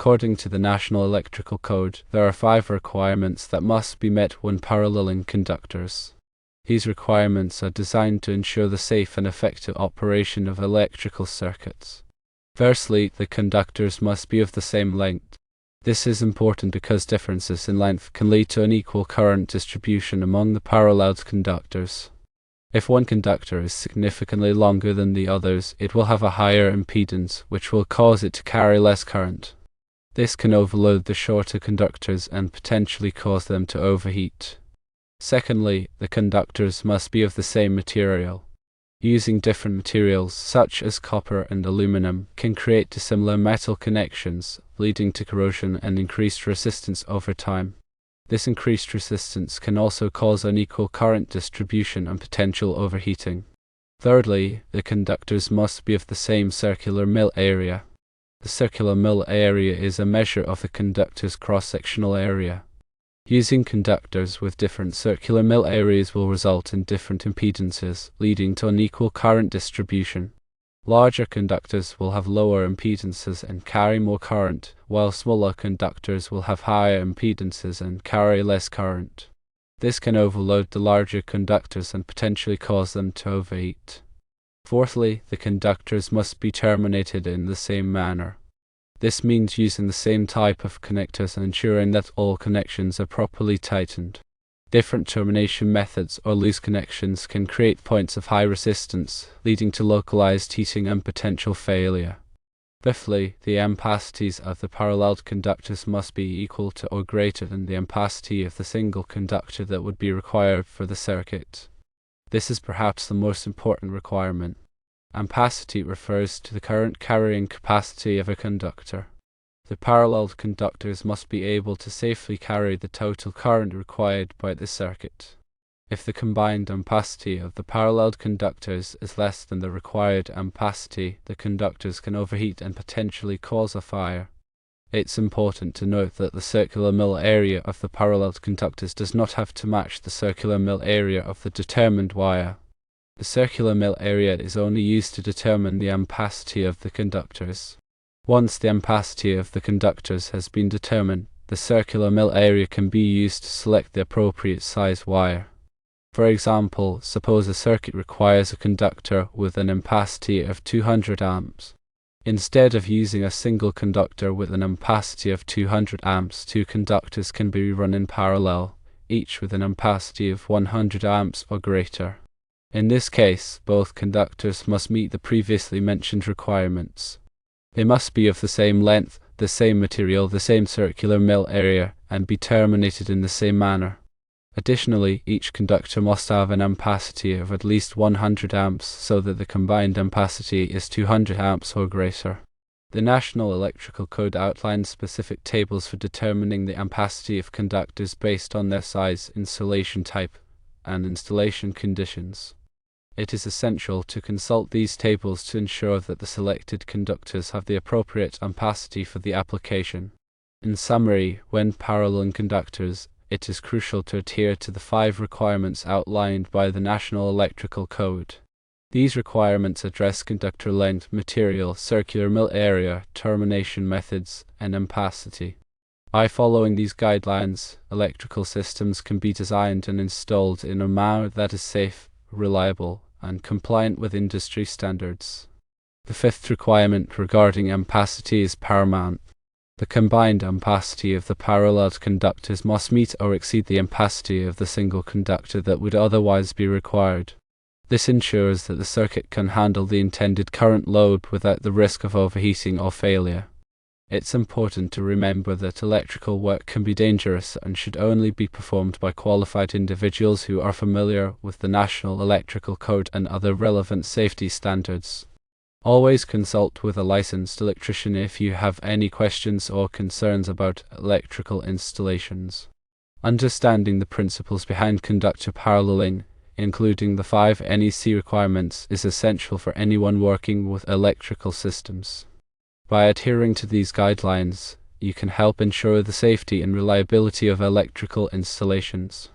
According to the National Electrical Code, there are 5 requirements that must be met when paralleling conductors. These requirements are designed to ensure the safe and effective operation of electrical circuits. Firstly, the conductors must be of the same length. This is important because differences in length can lead to unequal current distribution among the paralleled conductors. If one conductor is significantly longer than the others, it will have a higher impedance, which will cause it to carry less current. This can overload the shorter conductors and potentially cause them to overheat. Secondly, the conductors must be of the same material. Using different materials, such as copper and aluminum, can create dissimilar metal connections, leading to corrosion and increased resistance over time. This increased resistance can also cause unequal current distribution and potential overheating. Thirdly, the conductors must be of the same circular mill area. The circular mill area is a measure of the conductor's cross-sectional area. Using conductors with different circular mill areas will result in different impedances, leading to unequal current distribution. Larger conductors will have lower impedances and carry more current, while smaller conductors will have higher impedances and carry less current. This can overload the larger conductors and potentially cause them to overheat. Fourthly, the conductors must be terminated in the same manner. This means using the same type of connectors and ensuring that all connections are properly tightened. Different termination methods or loose connections can create points of high resistance, leading to localized heating and potential failure. Fifthly, the ampacities of the paralleled conductors must be equal to or greater than the ampacity of the single conductor that would be required for the circuit. This is perhaps the most important requirement. Ampacity refers to the current carrying capacity of a conductor. The paralleled conductors must be able to safely carry the total current required by the circuit. If the combined ampacity of the paralleled conductors is less than the required ampacity, the conductors can overheat and potentially cause a fire. It's important to note that the circular mill area of the paralleled conductors does not have to match the circular mill area of the determined wire. The circular mill area is only used to determine the ampacity of the conductors. Once the ampacity of the conductors has been determined, the circular mill area can be used to select the appropriate size wire. For example, suppose a circuit requires a conductor with an ampacity of 200 amps. Instead of using a single conductor with an ampacity of 200 amps, 2 conductors can be run in parallel, each with an ampacity of 100 amps or greater. In this case, both conductors must meet the previously mentioned requirements. They must be of the same length, the same material, the same circular mill area, and be terminated in the same manner. Additionally, each conductor must have an ampacity of at least 100 amps so that the combined ampacity is 200 amps or greater. The National Electrical Code outlines specific tables for determining the ampacity of conductors based on their size, insulation type, and installation conditions. It is essential to consult these tables to ensure that the selected conductors have the appropriate ampacity for the application. In summary, when paralleling conductors, it is crucial to adhere to the 5 requirements outlined by the National Electrical Code. These requirements address conductor length, material, circular mill area, termination methods, and ampacity. By following these guidelines, electrical systems can be designed and installed in a manner that is safe, reliable, and compliant with industry standards. The 5th requirement regarding ampacity is paramount. The combined ampacity of the paralleled conductors must meet or exceed the ampacity of the single conductor that would otherwise be required. This ensures that the circuit can handle the intended current load without the risk of overheating or failure. It's important to remember that electrical work can be dangerous and should only be performed by qualified individuals who are familiar with the National Electrical Code and other relevant safety standards. Always consult with a licensed electrician if you have any questions or concerns about electrical installations. Understanding the principles behind conductor paralleling, including the 5 NEC requirements, is essential for anyone working with electrical systems. By adhering to these guidelines, you can help ensure the safety and reliability of electrical installations.